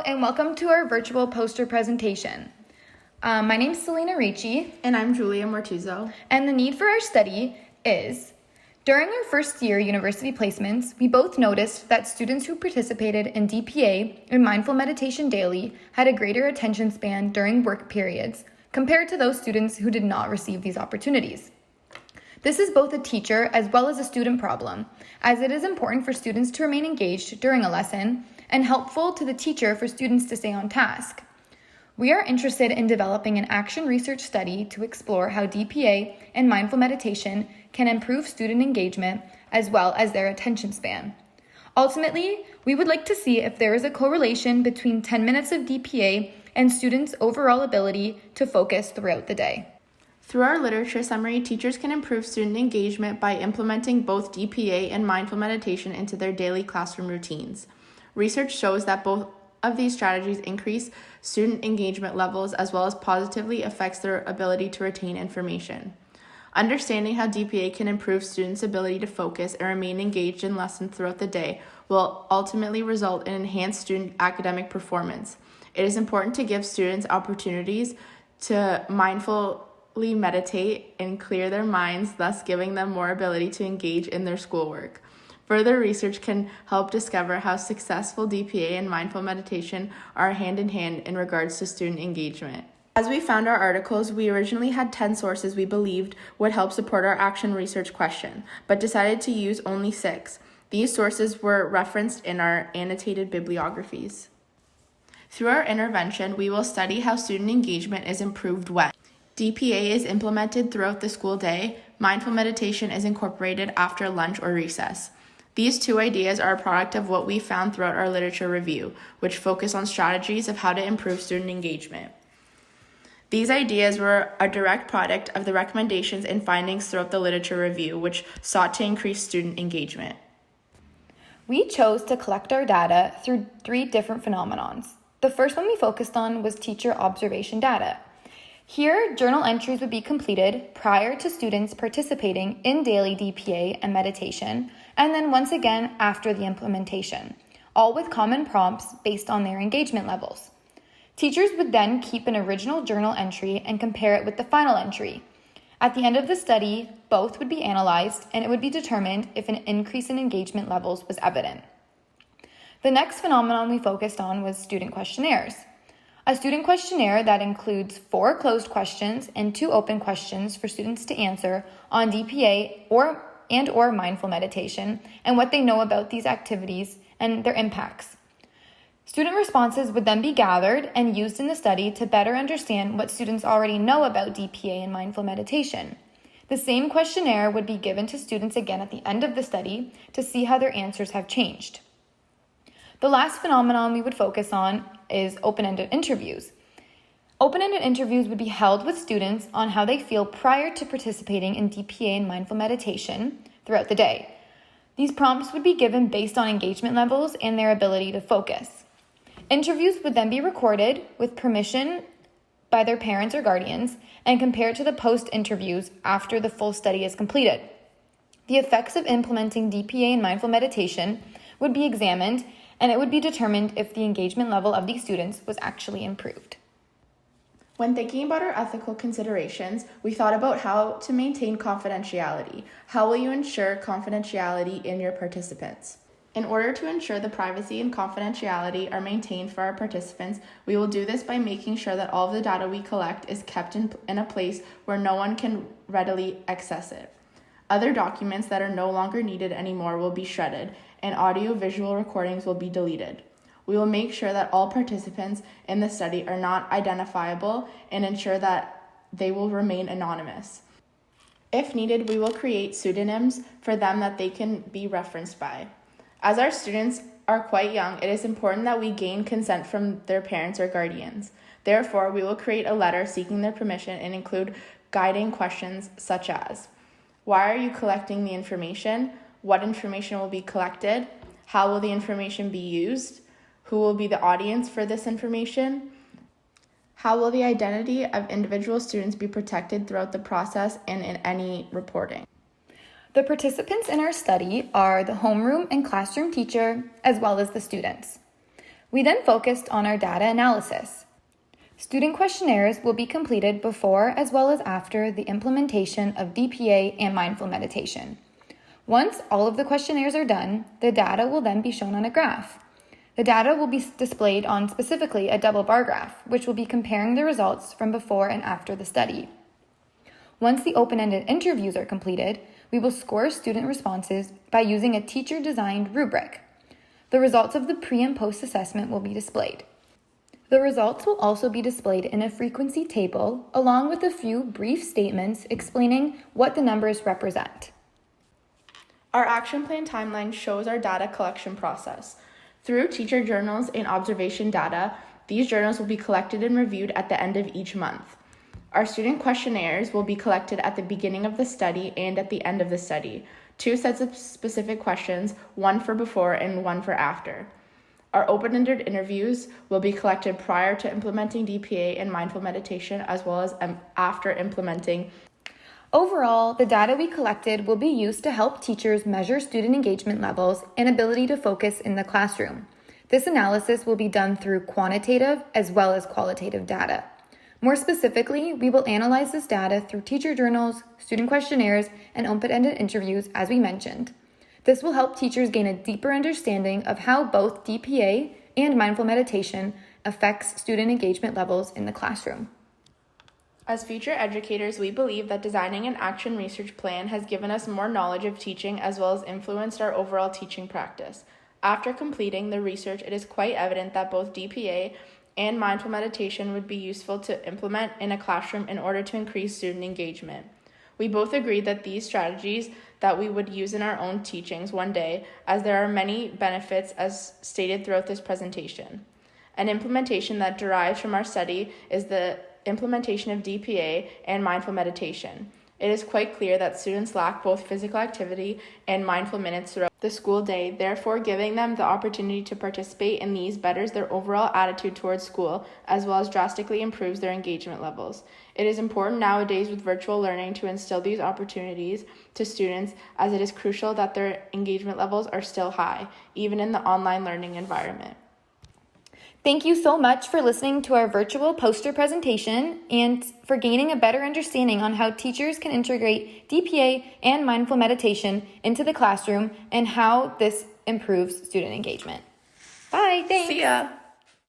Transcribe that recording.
and welcome to our virtual poster presentation. My name is Selena Ricci. And I'm Giulia Moretuzzo. And the need for our study is, during our first year university placements, we both noticed that students who participated in DPA and mindful meditation daily had a greater attention span during work periods compared to those students who did not receive these opportunities. This is both a teacher as well as a student problem, as it is important for students to remain engaged during a lesson and helpful to the teacher for students to stay on task. We are interested in developing an action research study to explore how DPA and mindful meditation can improve student engagement as well as their attention span. Ultimately, we would like to see if there is a correlation between 10 minutes of DPA and students' overall ability to focus throughout the day. Through our literature summary, teachers can improve student engagement by implementing both DPA and mindful meditation into their daily classroom routines. Research shows that both of these strategies increase student engagement levels as well as positively affects their ability to retain information. Understanding how DPA can improve students' ability to focus and remain engaged in lessons throughout the day will ultimately result in enhanced student academic performance. It is important to give students opportunities to mindfully meditate and clear their minds, thus giving them more ability to engage in their schoolwork. Further research can help discover how successful DPA and mindful meditation are hand in hand in regards to student engagement. As we found our articles, we originally had 10 sources we believed would help support our action research question, but decided to use only 6. These sources were referenced in our annotated bibliographies. Through our intervention, we will study how student engagement is improved when DPA is implemented throughout the school day, mindful meditation is incorporated after lunch or recess. These 2 ideas are a product of what we found throughout our literature review, which focus on strategies of how to improve student engagement. These ideas were a direct product of the recommendations and findings throughout the literature review, which sought to increase student engagement. We chose to collect our data through 3 different phenomenons. The first one we focused on was teacher observation data. Here, journal entries would be completed prior to students participating in daily DPA and meditation, and then once again after the implementation, all with common prompts based on their engagement levels. Teachers would then keep an original journal entry and compare it with the final entry. At the end of the study, both would be analyzed, and it would be determined if an increase in engagement levels was evident. The next phenomenon we focused on was student questionnaires. A student questionnaire that includes 4 closed questions and 2 open questions for students to answer on DPA or mindful meditation and what they know about these activities and their impacts. Student responses would then be gathered and used in the study to better understand what students already know about DPA and mindful meditation. The same questionnaire would be given to students again at the end of the study to see how their answers have changed. The last phenomenon we would focus on is open-ended interviews. Open-ended interviews would be held with students on how they feel prior to participating in DPA and mindful meditation throughout the day. These prompts would be given based on engagement levels and their ability to focus. Interviews would then be recorded with permission by their parents or guardians and compared to the post-interviews after the full study is completed. The effects of implementing DPA and mindful meditation would be examined, and it would be determined if the engagement level of these students was actually improved. When thinking about our ethical considerations, we thought about how to maintain confidentiality. How will you ensure confidentiality in your participants? In order to ensure the privacy and confidentiality are maintained for our participants, we will do this by making sure that all of the data we collect is kept in a place where no one can readily access it. Other documents that are no longer needed anymore will be shredded, and audio-visual recordings will be deleted. We will make sure that all participants in the study are not identifiable and ensure that they will remain anonymous. If needed, we will create pseudonyms for them that they can be referenced by. As our students are quite young, it is important that we gain consent from their parents or guardians. Therefore, we will create a letter seeking their permission and include guiding questions such as, why are you collecting the information? What information will be collected? How will the information be used? Who will be the audience for this information? How will the identity of individual students be protected throughout the process and in any reporting? The participants in our study are the homeroom and classroom teacher, as well as the students. We then focused on our data analysis. Student questionnaires will be completed before as well as after the implementation of DPA and mindful meditation. Once all of the questionnaires are done, the data will then be shown on a graph. The data will be displayed on specifically a double bar graph, which will be comparing the results from before and after the study. Once the open-ended interviews are completed, we will score student responses by using a teacher-designed rubric. The results of the pre- and post-assessment will be displayed. The results will also be displayed in a frequency table, along with a few brief statements explaining what the numbers represent. Our action plan timeline shows our data collection process. Through teacher journals and observation data, these journals will be collected and reviewed at the end of each month. Our student questionnaires will be collected at the beginning of the study and at the end of the study. 2 sets of specific questions, one for before and one for after. Our open-ended interviews will be collected prior to implementing DPA and mindful meditation, as well as after implementing. Overall, the data we collected will be used to help teachers measure student engagement levels and ability to focus in the classroom. This analysis will be done through quantitative as well as qualitative data. More specifically, we will analyze this data through teacher journals, student questionnaires, and open-ended interviews, as we mentioned. This will help teachers gain a deeper understanding of how both DPA and mindful meditation affects student engagement levels in the classroom. As future educators, we believe that designing an action research plan has given us more knowledge of teaching as well as influenced our overall teaching practice. After completing the research, it is quite evident that both DPA and mindful meditation would be useful to implement in a classroom in order to increase student engagement. We both agreed that these strategies that we would use in our own teachings one day, as there are many benefits as stated throughout this presentation. An implementation that derives from our study is the implementation of DPA and mindful meditation. It is quite clear that students lack both physical activity and mindful minutes throughout the school day. Therefore, giving them the opportunity to participate in these betters their overall attitude towards school, as well as drastically improves their engagement levels. It is important nowadays with virtual learning to instill these opportunities to students, as it is crucial that their engagement levels are still high, even in the online learning environment. Thank you so much for listening to our virtual poster presentation and for gaining a better understanding on how teachers can integrate DPA and mindful meditation into the classroom and how this improves student engagement. Bye, thanks. See ya.